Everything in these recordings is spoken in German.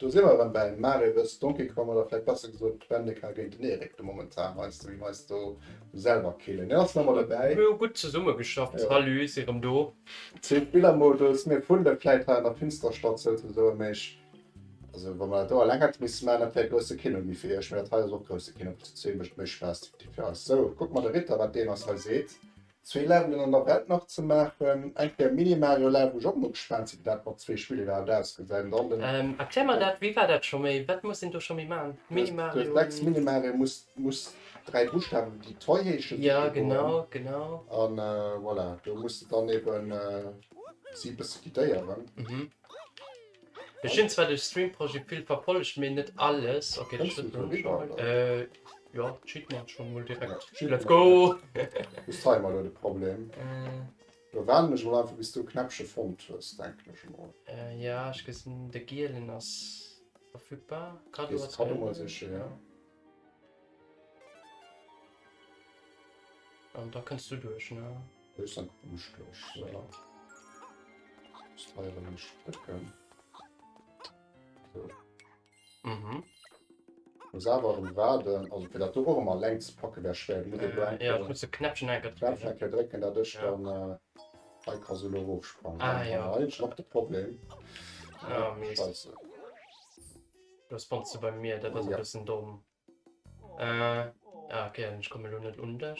du sind wir dann bei Mario vs. Donkey Kong oder vielleicht besser gesagt Bandicoot gegen den Erik momentan, weißt du, wie meinst du selber killen. Ja, ist nochmal dabei. Wir haben gut zusammen geschafft. Ja. Hallo, ist ihrem Do. 10 Spielermodus, mir voll der vielleicht in der Finsterstadt sollte so mich. Also wenn man da länger muss man der größte Kino wie für ich mir teil so größte Kino zu 10 mich Spaß. So, guck mal der Ritter, was den was er seht. 2 Level in der Welt noch zu machen, ein der Mini Mario Level, wo ich auch noch gespannt sind, dass noch 2 Spiele da ausgesehen haben. Erklär mal das, wie war das schon mal? Was muss denn du schon mal machen? Das Mario. Mini Mario muss 3 Buchstaben, die teuersten. Ja, genau. Und voilà, du musst dann eben 7 Gitarren. Ich bin zwar das Stream-Projekt viel verfolgt, mir nicht alles. Okay, das Kannst du stimmt so wieder, ja, cheat mal schon mal direkt. Ja, Let's go! Das ist einmal das Problem. Du warst nicht mal einfach, bis du knappsche Fond hast, denke ich mal. Ja, ich gesehen, der Gielen ist verfügbar. Gerade Das kann mal sicher, ja. Und da kannst du durch, ne? Das ist dann gut durch, ja. Das teuer nicht drücken. So. Und selber im Raden, also für das auch immer längst packen wäre schwer. Ja, ich muss so Knäppchen Knäppchen drücken, dadurch dann bei Kasolo hochsprung. Ja. Das ist noch das Problem. Ja, Mist. Scheiße. Das spannst du bei mir, das ist ein bisschen dumm. Ja, okay, ich komme nur nicht unter.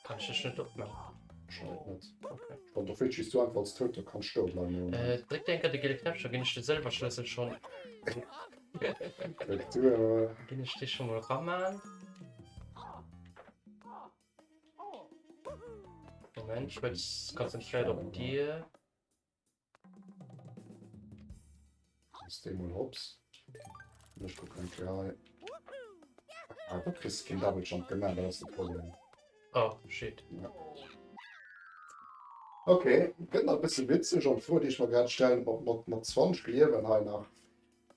Kann ich das nicht abmachen? Wahrscheinlich nicht. Okay. Und du fühlst du einfach als Tote, kannst du bleiben. Direkt denke die gelbe Knöpfe, gehen ich dir selber Schlüssel schon. Gehen ich dich schon mal ran. Moment, ich bin jetzt konzentriert auf dir. Das dem mal hops. Ich gucke ein klar. Aber du kriegst kein Double Jump gemacht, das ist das Problem. Oh, shit. Ja. Okay, bin noch ein bisschen witzig und vor, die ich mal gerade stellen, noch 20 Leben nach.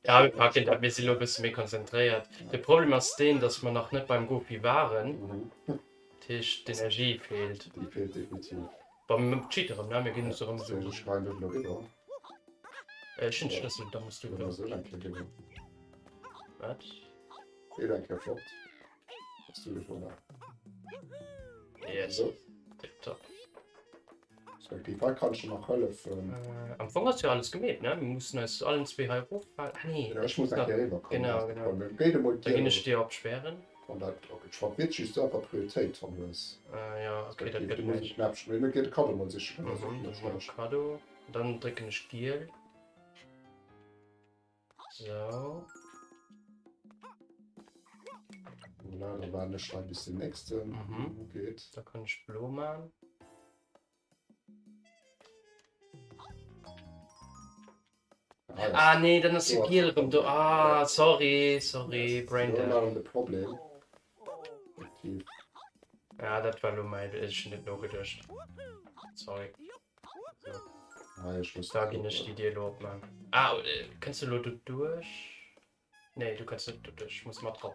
Ja, wir packen da, wir sind noch ein bisschen mehr konzentriert. Das Problem ist den, dass wir noch nicht beim Goofy waren. Die Energie fehlt. Die fehlt definitiv. Beim Cheateren, ne? Wir gehen so rum. So, ich schreie nicht noch wieder. Ich bin Schlüssel, da musst du Oder wieder. so, dann krieg ich. Was? Danke, flott. Hast du gefunden? Yes. So. Tipptopp. Die Fall kann schon noch helfen. Am Anfang hast du ja alles gemäht, ne? Wir mussten es allen 2 Halb hochfallen. Ah, nee. Ja, ich muss nach hier rüberkommen. Genau. Da gehen ich dir absperren. Und das schon witzig ist einfach Priorität von was. Ja, okay, das geht wird nicht. nicht. Knapp spielen, dann geht Karte mal sich. Kado. Dann drücken ich Stiel. So. Ja, da war eine Schreib bis die nächste. Geht. Da kann ich Blumen. Ah, nee, dann ist die Giel rum. Sorry, Braindead. Das Problem. Ja, das war nur mein, ist nicht nur gedacht. Sorry. So. Da ging ich die dir lob, Mann. Kannst du nur durch? Nee, du kannst nicht durch. Ich muss mal drauf.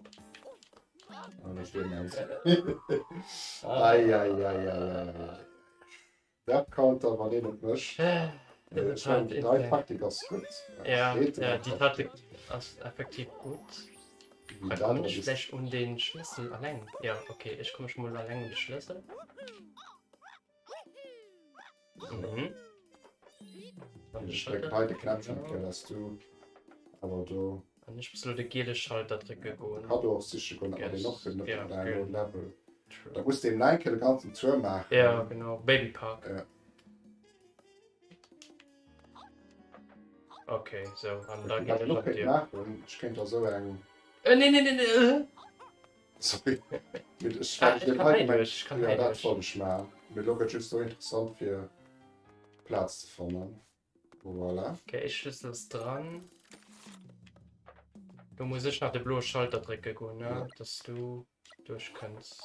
Das geht nicht. Eieieiei. Der Counter war nicht nicht. Die 3 Taktik ist gut. Ja, die Taktik ist effektiv gut. Man kommt nicht schlecht um den Schlüssel allein. Ja, okay, ich komme schon mal allein um den Schlüssel. Ich drücke beide Knöpfe, dass du. Aber du. Und ich muss nur den gelben Schalter drücken. Kann du auch sicher noch finden, ja, auf deinem Level. True. Da musst du den Nike den ganzen Tour machen. Ja, genau. Baby Park. Ja. Okay, so. Und da Ich geht es auf dir. machen. Ich könnte so sagen. Nee. Sorry. Ich kann heimisch. Ja, das fand ich mal. Mit Logic ist so interessant für Platz zu finden. Voilà. Okay, ich schlüssel es dran. Du musst nicht nach dem blauen Schalter drücken, ne? Ja. Dass du durch kannst.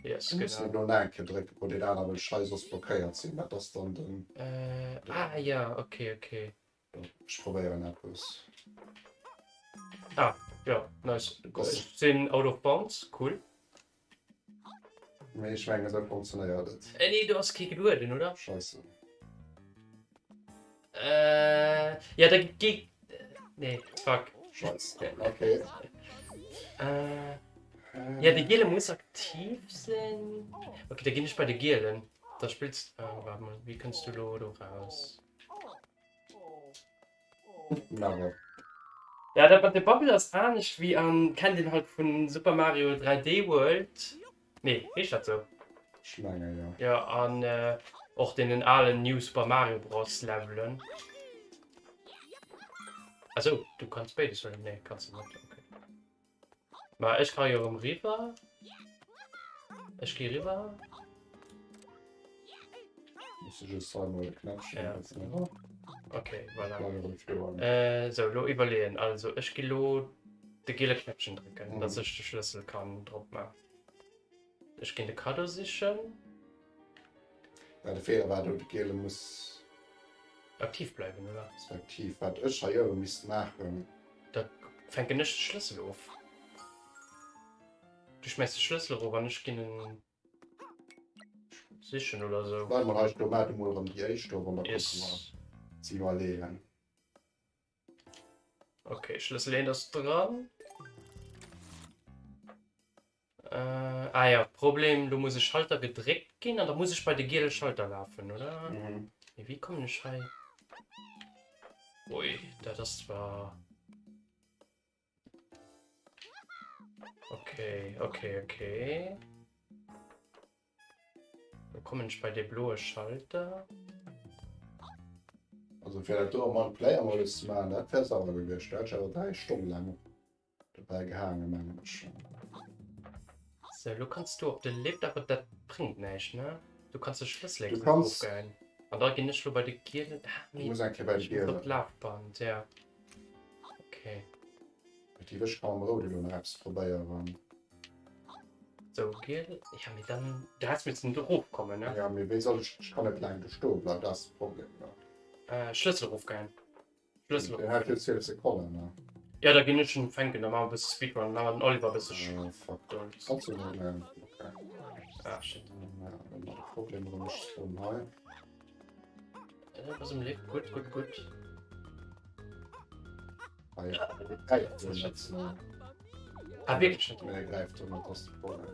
Yes, Du musst genau. nur Nike drücken, wo die anderen Scheiße blockiert sind. Das dann den. Ja, okay. Ich probiere etwas. Ja, nice. Ich sehe Out of Bounds, cool. Ich meine, so funktioniert das. Nee, du hast keine Geduld, oder? Scheiße. Ja, da geht. Nee, fuck. Scheiße. Okay. Ja, die Gele muss aktiv sein. Okay, da gehe ich bei der Gelen. Da spielst warte mal, wie kannst du Lodo raus? Na, Ja, der Bubble ist auch nicht wie kennt den halt von Super Mario 3D World. Nee, ist das so? Schlange, ja. Ja, an auch den in allen New Super Mario Bros. Leveln. Also, du kannst beides oder? Nee, kannst du nicht. Okay. Aber ich kann ja um River. Ich gehe rüber. Muss ich jetzt sagen, oder Knöpfchen. Ja. Jetzt, ne? Okay, voilà. Schlange und Störung. So, lo überlegen. Also, ich gehe lo die gelbe Knöpfchen drücken, Mhm. dass ich den Schlüssel kann drauf machen. Ich gehe in die Karte sichern. Ja, der Fehler war, die Gele muss Aktiv bleiben, oder? aktiv. Was ich ja müsste machen. Da fängt nicht der Schlüssel auf. Du schmeißt den Schlüssel rüber und ich gehe in sichern oder so. Weil man halt mal um die Einsturm und dann Yes. sie mal legen. Okay, Schlüssel lehnt das dran. Ja, Problem, du musst den Schalter gedrückt gehen und da muss ich bei der gelben Schalter laufen, oder? Mhm. Wie komme ich rein? Ui, das war... Okay. Da komme ich bei der blauen Schalter. Also für das Tor mal einen Player-Modus zu machen, das wäre sauber gewesen. Da hätte ich aber 3 Stunden lang dabei gehangen, meine ich. So, du kannst du, ob der lebt, aber das bringt nichts, ne? Du kannst den Schlüssel Du kannst- aufgehen. Und da gehen nicht nur bei der Gier. Du musst eigentlich bei Ich dir. muss auf Laufband, ja. Okay. Mit die Wischkaum Rode, du hast probieren. So, Gier. Ich habe mir dann. Du hast mit dem Ruf kommen, ne? Ja, mir wie soll ich kann nicht lange stehen bleiben, das ist das Problem. Ja. Schlüsselruf gehen. Den hat jetzt 12 Sekunden, ne? Ja, da gehen ich schon fänken, da machen wir bis Speedrun, dann Oliver bis ich. Fuck. Stolz. Kannst du nicht lernen. Okay. Ah, shit. Ja, dann noch ein Problem, warum ich so neu. Was im Leben? Gut. Ah ja, greift so jetzt. Ah, wirklich nicht. Nee, greift so nicht, das ist das Problem.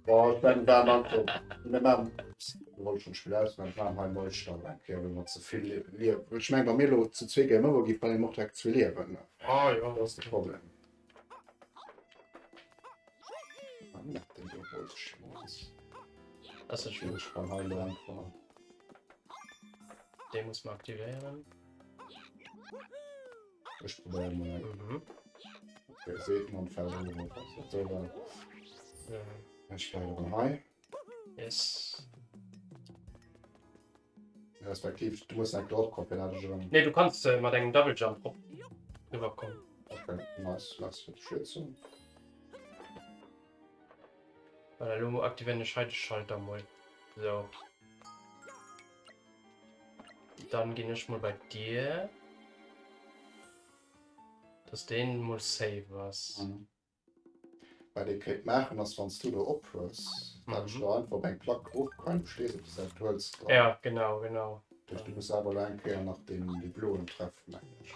Boah, ich bin da noch so. Wir wollten schon spielen aus, dann haben wir einen Neustart. Okay, wenn wir zu viel leben. Ich meine, bei mir zu zwei Gamer, wo ich bei dem Mochtag zu leben. Ah, ja. Das ist das Problem. Man merkt den wohl Schmerz. Das ist schwierig. Ich bin halt einfach. Den muss man aktivieren. Ich probiere mal. Mhm. Okay, seht man verloren. So, Ja. ich steige rein. Yes. Respektiv, du musst nicht dort kommen, wenn du schon. Ne, du kannst mal deinen Double Jump rüberkommen. Okay, nice, lass dich schützen. Weil der Lomo aktivieren den Schalter mal. So. Dann gehe ich mal bei dir. Das den muss save was. Bei den Krieg machen, dass du da abhörst, dann Mhm. du einfach beim Glock hoch kann, stehst du das du hältst dran. Ja, genau. Du musst aber reinkehren, nachdem die Blumen treffen. Eigentlich.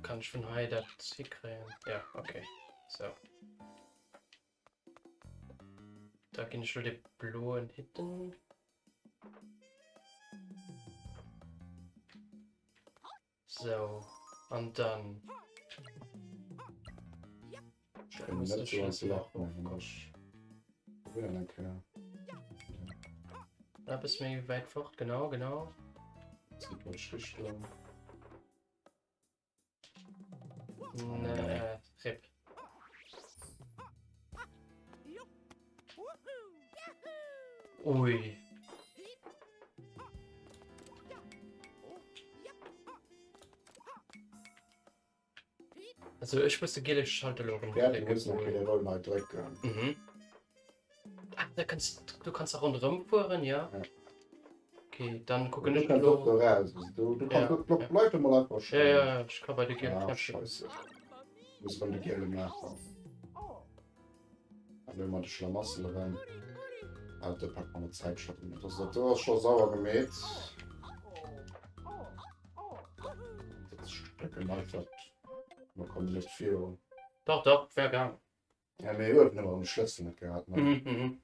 Kann ich von hier das kriegen? Ja, okay. So. Da gehen schon die blauen Hitten. So. Und dann. Ich bin nicht so ans Lachen. Ich will dann kehren. Da bist du mir weit fort, genau. Sieht man Richtung. RIP. Ui. Also ich müsste gelbe Schalter locken. Ja, die müssen okay, der wollen mal drücken. Mhm. Ach, du kannst auch rundherum fahren, ja? Ja. Okay, dann gucke Du ich kannst doch da raus. Du kannst Ja, doch ja. Leute mal einfach schauen. Ja, ich kann bei dir gerne Ja, knapschen. scheiße. Muss man die Gelle machen. Aber wenn man die Schlamassel rein. Alter, packt man eine Zeitschatten. Das ist schon sauer gemäht. Stücke einfach. Man kommt nicht viel. Doch, wäre gern. Ja, mir überhaupt nicht mal um Schlüssel nicht gehabt. Ne? Mhm.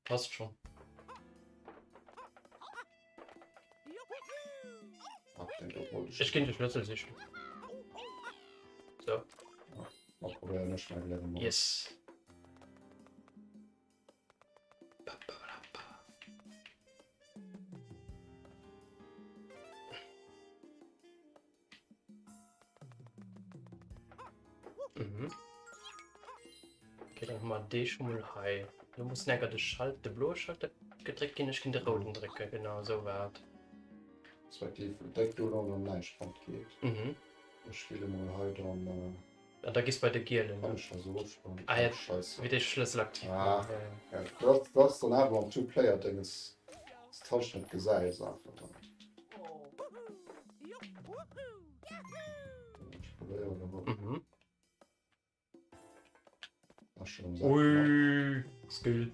Passt schon. Ach, den Druck Ich kenne die Schlüssel sicher. So. Mal probieren, nicht mal wieder mal. Yes. Mhm. Okay, dann haben wir die schon mal high. Du musst näher den blauen Schalter gedrückt gehen, ich kann den roten drücken, genau, so weit. Das war die Deckung noch online spannend geht. Mhm. Ich spiele mal heute und Ja, da gehst du bei der Giele, kann ne? ich so spannend. Ah, ja, Scheiße. wie der Schlüssel aktiv Ah. macht, ja. Ja, das dann einfach am Two-Player-Ding ist tauscht nicht gesagt. Ich probiere mal. Mhm. Ach, schon gesagt. Ui, Skill.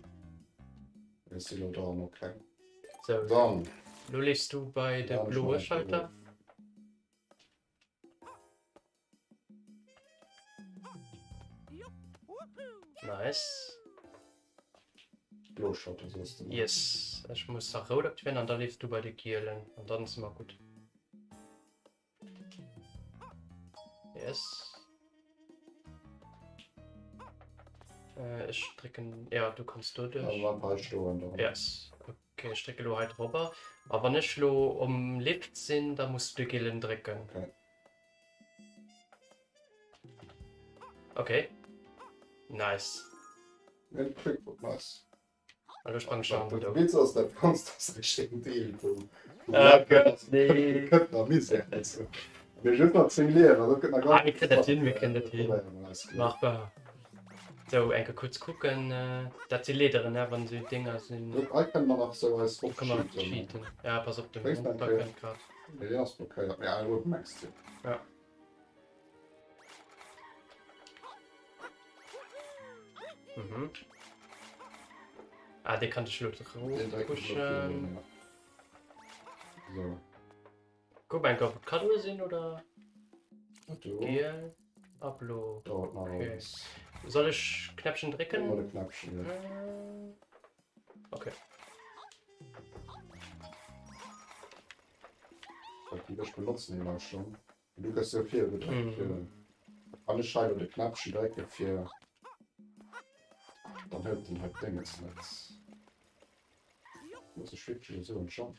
Ist die da noch kein. So, Dann. du legst du bei der Dann blauen schon Schalter. Nice. Bloßschalter, so ist es. Yes. Ich muss nach rot aktivieren und dann lebst du bei der Gielen. Und dann ist immer gut. Yes. Ich drücke. Ja, du kannst du durch. Da war ein paar Stunden. Yes. Okay, ich drücke du halt rüber. Aber nicht nur um Lift sind, da musst du die Gielen drücken. Okay. Okay. Nice. Ein Quickbook, nice. Also ich fange schon Du wieder. willst aus der Kunst das richtige Deal tun. Nee. Könnte noch mies sein. Wir sind noch 10 Lehrer, also könnte man gar Wir kriegen das hin, wir kriegen das hin. hin. Machbar. So, Enke kurz gucken, dass die Leder, ne, wenn sie Dinger sind. Ich kann man noch so als Kann man cheaten. Ja, pass auf, den Weiß nicht, Mundbacken gerade. Ja, ist okay. Ja, du merkst du. Ja. Mhm. Ah, den kann ich wirklich Den direkt pushen. blockieren, ja. So. Guck mal, ob Kado sind oder Und du? Gel. Upload. Dauert noch Okay. was. Soll ich Knöpfchen drücken? Oder Knappchen, ja. Okay. Die das benutzen immer schon. Du kannst ja viel gedrückt. Mhm. Alle Scheibe oder Knappchen direkt für. Dann hält den halt Ding jetzt nicht. Das ist wirklich so ein Jump.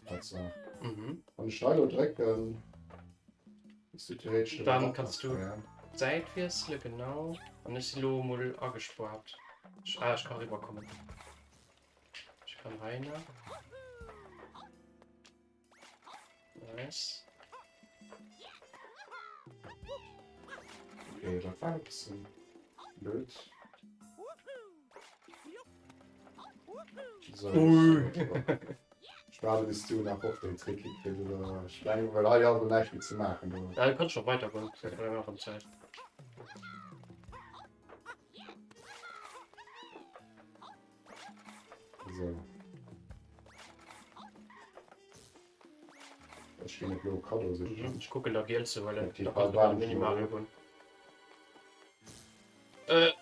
Also, Mhm. wenn ich Scheibe direkt ist die theoretisch. Dann kannst du- Ja. Zeitwechsel, genau. Und ist die Low-Model angespart. Ich kann rüberkommen. Ich kann rein. Nice. Okay, das war ein bisschen blöd. So, ich warte, bis du nach auf den Trick kriegst. Ich denke, weil er ja so leicht zu machen. Du. Ja, du kannst schon weitergehen. Das ist noch von Zeit. So. Ich stehe mit Blue Kado sicher. Mhm. Ich gucke da Geld zu, weil Ja, er die da paar kannst du waren nicht schon Mario gut. gehen.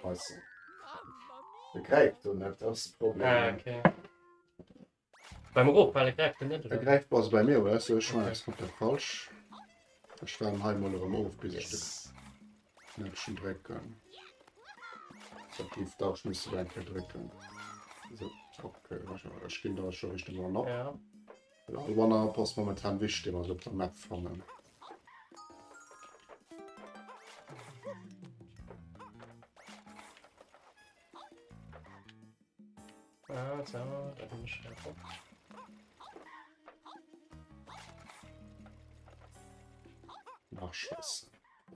Weißt du. Begreift du nicht, das ist das Problem. Okay. Beim Rot, weil er greift den nicht, oder? Begreift was bei mir, weißt du? Ich meine, das kommt ja falsch. Ich war einmal im Auf, bis ich Yes. das Knöpfchen drücken. So tief da müsste ich eigentlich drücken. So, okay, ich gehe da schon Richtung noch. Ja. Alwana passt momentan wichtig, also auf der Map fangen. Ah, so, da bin ich schärfer. Ach, scheiße.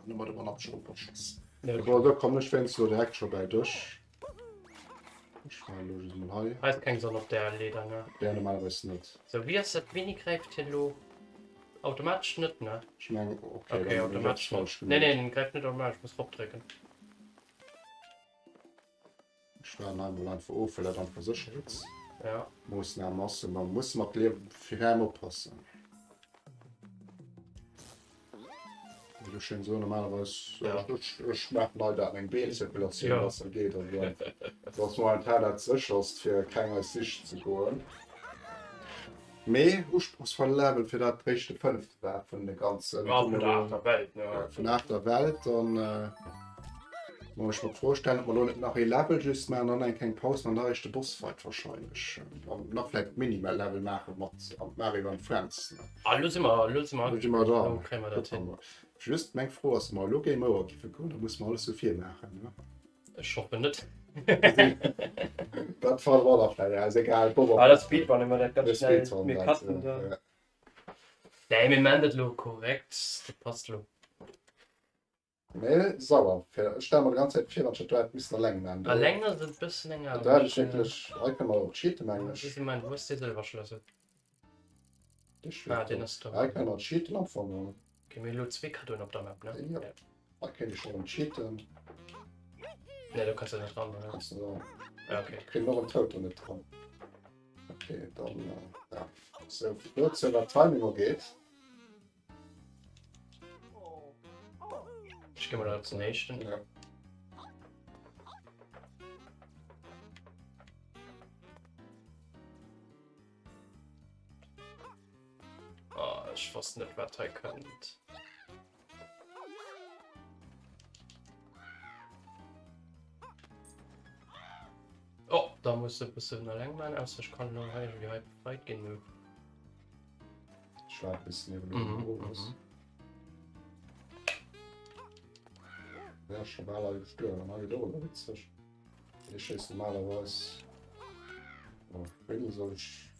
Dann mal drüber abschrauben, scheiße. Ja, Aber da kommt nicht, wenn es so direkt schon bei durch. Ich war logisch mal high. heißt kein Sonne auf der Leder, ne? Der normalerweise nicht. So, wie ist das wenig greift hier lo? Automatisch nicht, ne? Ich meine, okay, Okay, dann bin ich automatisch. falsch Nee, gemacht. nee, greift nicht automatisch, ich muss draufdrücken. Ich war einmal für Ofälle dann versichert. Ja. Muss nach Masse, man muss mal leben für Herr passen. Wie du schön so normalerweise, Ja. ich mache leider eine B-Zirkulation, Ja. was da geht. Also, das momentan dazwischen ist, für keine Sicht zu gehen. Mehr ursprungsvoll Level für das rechte 5 war von der ganzen Ja, von der Art der Welt, ja, ja. von nach der Welt. Und muss ich mir vorstellen, ob man nicht nach ein Level just mal dann kein Pause, man da ist der Bossfight wahrscheinlich. Und noch vielleicht Minimal Level machen mit Mario und Friends. Ne? Ah, los immer. Bin ich immer da. So kriegen wir das hin. Just mein froh, dass mal Look Game Over da muss man alles so viel machen. Ne? Ich hoffe nicht. Das Fall war doch vielleicht, also egal. Ah, das Speedrun immer nicht ganz Das schnell. Speedrun, Wir das, cutten da. ja. Nein, wir meinen das lo korrekt. Das passt lo. Nee, sauer. Stellen wir die ganze Zeit 400 Leute bis nach Längen an. Ah, länger sind ein bisschen länger. Da ist wirklich, ich kann mal cheaten, Das eigentlich. ist mein, wo ist der Silberschlüssel? Den ist Ja, da. ich kann mal cheaten anfangen. Okay, wir lo 2 Karten auf der Map, ne? Ja. Da kann ich schon cheaten. Ne, du kannst ja nicht ran, ne? Kannst du sagen. Ja, okay. Ich krieg noch einen Toten nicht dran. Okay, dann, ja. So, wie es über Timing geht. Ich gehe mal da zum nächsten. Ja. Oh, ich wusste nicht, was ihr könnt. Oh, da musst du ein bisschen lang machen, also ich kann noch halt weit genug. Ich war ein bisschen Mhm, los. Ja, schon mal alle gestört, mal wieder witzig. Ich schieße normalerweise. Oh, wenn soll ich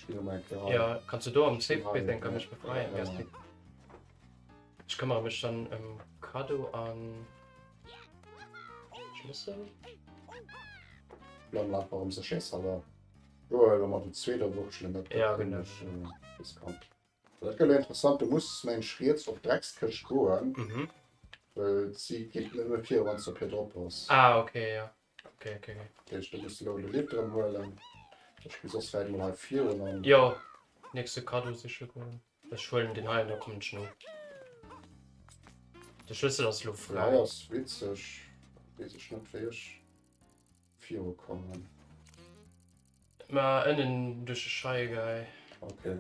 wieder mal gerade. Ja, kannst du da am Safe Space, dann kann Ja, ich befreien. ja. Ja. Ich kümmere mich dann im Kado an Schlüssel. Dann lag warum sie scheiße, aber. Ja, wenn man die zweite Woche schlimm Ja, genau. Das kommt. Das ist interessant, du musst meinen Schritt auf Dreckskirch gehen, Mhm. weil sie geht nicht mehr 4 wenn du per Drop hast. Ah, okay, ja. Okay. Du musst noch ein Lied drin holen. Ich spiele sonst vielleicht mal 4 und dann. Jo, nächste Kado sicher gut. Das Schulden den Heilen, da kommt schon. Der Schlüssel aus Luft Ja, frei. das ist witzig. Weiß ich nicht, wie ich 4 kommen. Mal innen durch die Scheibe. Okay.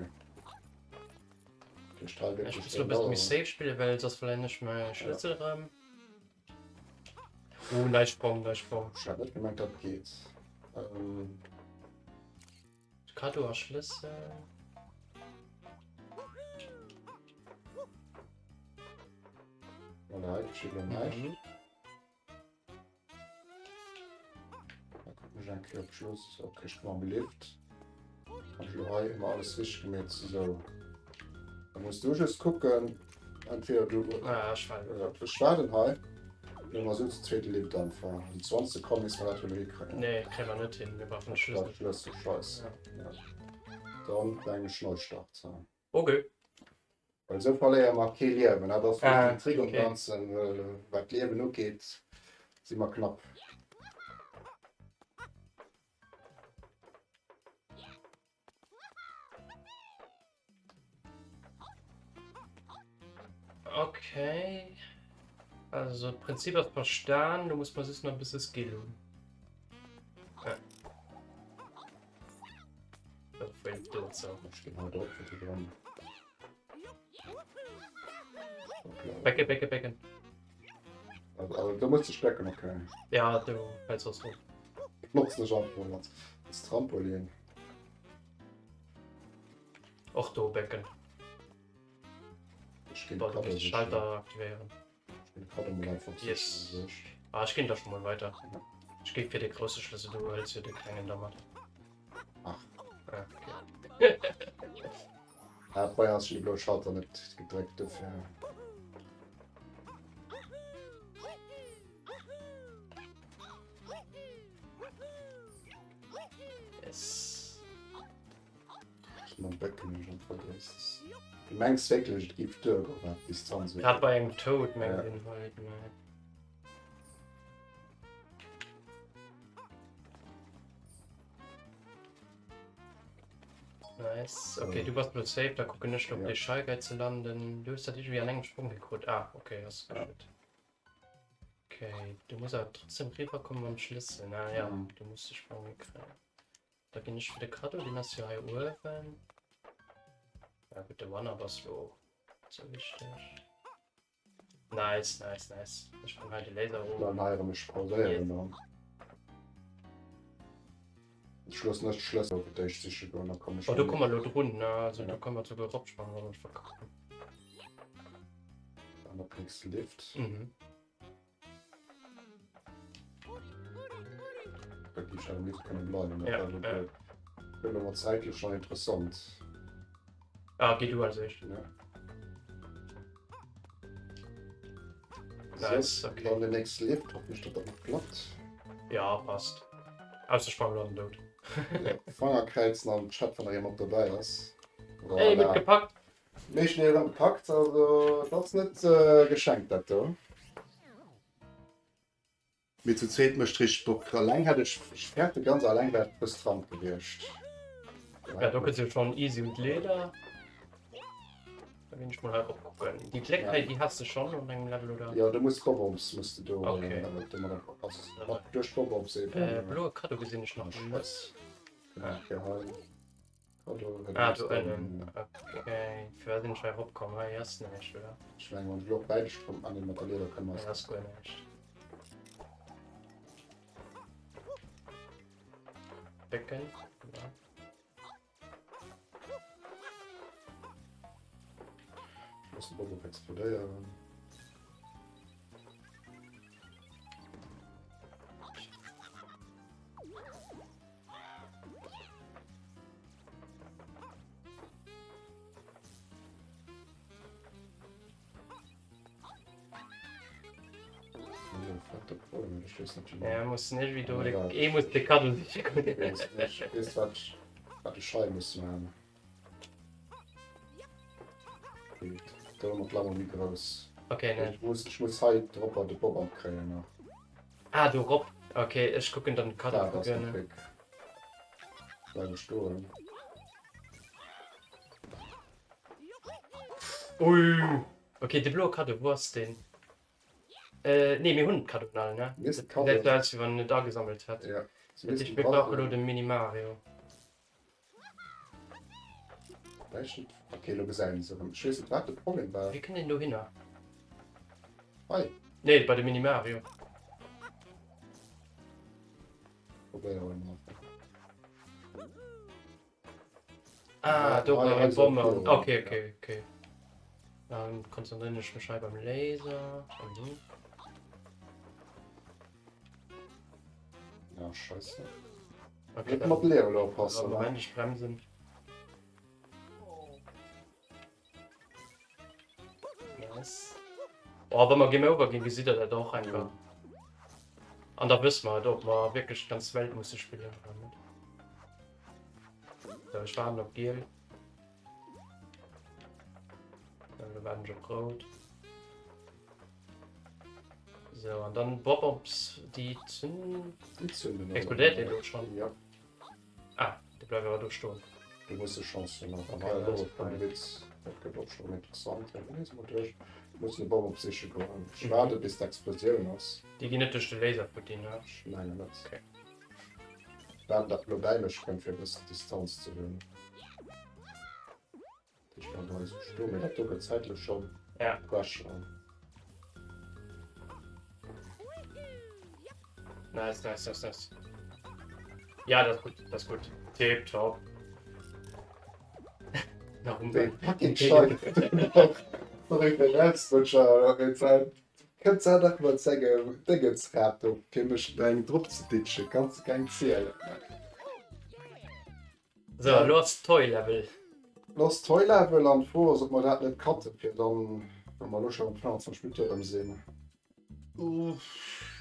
Ich strahle Ich wirklich. muss ein bisschen mich safe spielen, weil das vielleicht nicht mehr Schlüssel haben. Nice Sprung. Ich habe nicht gemerkt, das geht. Kado hast Schlüssel. Oder ich schiebe nicht. Mhm. Da kommt mich ein Club Schluss. Okay, ich bin mal belebt. Hab ich hier immer alles richtig gemacht. So. Da musst du just gucken. Entweder du. Ah, ich weiß. Du starten halt. Wenn man so das zweite Leben anfangen. Und 20 Sekunden ist man natürlich kriegen. Nee, kriegen wir nicht hin. Wir brauchen einen Das Schlüssel. ist so scheiße. Ja. Dann deine Schnellstart sein. Okay. Weil so verlieren wir mal kein Leben. Ne? Das Ah, ist Trick und okay. Ganzen, weil das Leben nur geht, sind wir knapp. Okay. Also, Prinzip ist verstanden. Du musst mal wissen, ob es geht. Ja. Das fällt dir so. Ich gehe mal dort für die dran. Becke, Becke, Becke. Also du musst dich stecken, okay. Ja, du hältst das rum. Nutzt das Trampolin. Das Trampolin. Auch du, Becken. Ich gehe Dort gerade den Schalter aktivieren. Ich bin gerade mal einfach so. Yes. Ah, ich gehe da schon mal weiter. Ich gebe dir die große Schlüssel, du hältst hier den kleinen da mal. Ach. Ja, okay. Ja, vorher hast du die blaue Schalter nicht gedrückt dafür. Yes. Ich mein Becken schon vergessen. Du meinst wirklich, es gibt Dürger, bis dann so. Gerade bei einem Tod, mein Ja. Inhalt. Ne. Nice. So. Okay, du warst nur safe, da gucke nicht, ob Ja. die Schallgeil zu landen. Du hast natürlich wie einen engen Sprung gekrut. Ah, okay, hast du geschüttet. Okay, du musst aber trotzdem rüberkommen beim Schlüssel. Naja, Mhm. du musst die Sprung kriegen. Da bin ich wieder gerade, den hast du ja Uhr. Ja, bitte One aber slow. So wichtig. Nice, nice, nice. Ich bin halt die Laser Dann hoch. heire mich pausieren. Dann. Schluss nicht Schlüssel, auf der ich sicher bin, dann komme ich Oh, du schon komm mal nur drunten, ne? Also Ja. da können wir sogar Robspann, wenn wir verkacken. Dann noch kriegst du Lift. Mhm. Da gibt es ja Lift keine bleiben. Ja, Also, ja. das wird aber zeitlich schon interessant. Ah, geh du also ich. Ja. Nice, So, okay. dann der nächste Lift, hoffentlich dass das noch klappt. Ja, passt. Außersprung landen dort. Ja, Fangerkreuz noch im Chat, wenn da jemand dabei ist. Ey, mitgepackt! Mich schnell gepackt, also das ist nicht geschenkt, das da. Mit zu zweit möchte ich doch allein hätte ich fertig ganz allein wäre frustrant gewesen. Ja, da kannst du schon easy und Leder. Da bin ich mal halt gucken. Die Kleckheit, die hast du schon und dann Level oder? Ja, du musst Bob-Bombs, musst du Okay. damit du mal durch Bob-Bombs eben. Blaue Karte gesehen ich noch Ach, nicht. Scheiß. Genau, geheim. Ah, du einen. Okay, für den Schei hochkommen, ja, erst nicht, oder? Ich meine, man will auch beide Strom an den Material kann man Ja, das gut nicht. Becken. Ja. Ich muss den Bob explodieren. Ja, muss nicht wie du. Oh mein Gott. Ich muss die Karte nicht. Ist was die Scheibe müssen haben. Da noch lange wie groß. Okay, ne. Ich muss halt Dropper die Bob abkriegen noch. Ah, du Rob. Okay, ich gucke in deine Karte. Da, das ist gucken. weg. Bleib gestohlen. Ui. Okay, die blaue Karte, wo hast du den? Ne, mir Hundenkarte, ne? Mir ist die Das Karte- ist als wir ihn da gesammelt hat. Ja. Ich will auch nur den Mini-Mario. Okay, du bist ein so. Ich weiß nicht, was das Problem war. Wie kann denn du hin? Hi. Ne, bei dem Mini-Mario. Probier aber mal. Ah, Ja, da war ja, eine also, Bombe. okay, Okay, ja. okay, okay. Dann konzentriere ich mich beim Laser. Mhm. Ja, scheiße. Okay, Hätte mal Level aufpassen. aber ne? wenn ich bremsen. Nice. Oh, wenn wir Game Over gehen, wie sieht er da auch einfach. Ja. Und da wissen wir, ob wir wirklich ganz Welt muss spielen können. So, ich war noch Gel. Wir werden schon rot. So, und dann Bob-Ops, die zünden. Die zünden. Explodiert die Luft schon? Ja, Ah, die bleiben aber durchstoßen. du musst die Chance noch. Okay, Aber das ja, ist von fein. Witz. Das geht auch schon interessant. Ja, jetzt mal durch. Ich muss eine Bombe auf sich gehen. Ich Mhm. warte, bis die Explosion ist. Die gehen nicht durch die Laserputin, ne? Ich meine nicht. Okay. Dann das nur dämlich können für bis Distanz zu hören. Ich war mal so stumm. Ich hab doch zeitlich schon. Ja. Crash an. Nice, nice, nice, nice. Ja, das ist gut, das ist gut. Tip, top. Nach Den fucking Scheiß. Verrückt, der Selbstwutscher. Kannst du doch mal sagen, Dingensrad, du kannst deinen Druck zu ditchen. Kannst du keinen zählen. So, Ja. los, Toy-Level. Los Toilevel an vor, so man dat net katte fir dann wenn man loch am Plan zum Spielm sinn.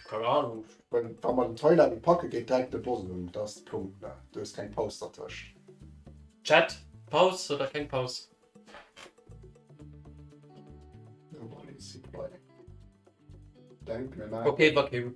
Keine Ahnung. Wenn man den Toilet packe geht direkt de Bosen, das ist der Punkt. Ne? Du hast kein Postertisch. Chat, Pause oder kein Pause? Denk mir nach. Okay,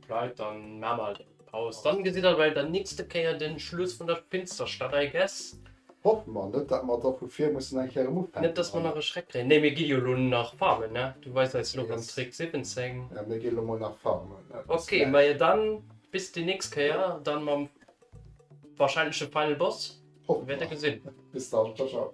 bleibt dann mehrmal Pause. Dann gesehen er, weil der nächste Kehr den Schluss von der Finsterstadt, I guess. Hoffen wir nicht, dass wir dafür müssen ein Kerl Mut Nicht, dass man noch einen Schreck kriegt. Ne, mir geht ja nur nach Farmen, ne? Du weißt jetzt noch am Yes. Trick 17. Ja, wir gehen mal nach Farmen. Ja, das Okay, wär- weil dann bis die nächste Jahr, dann mal wahrscheinlich der Final Boss. Hoffen Wird er wir. gesehen. Bis dann, ciao, ciao.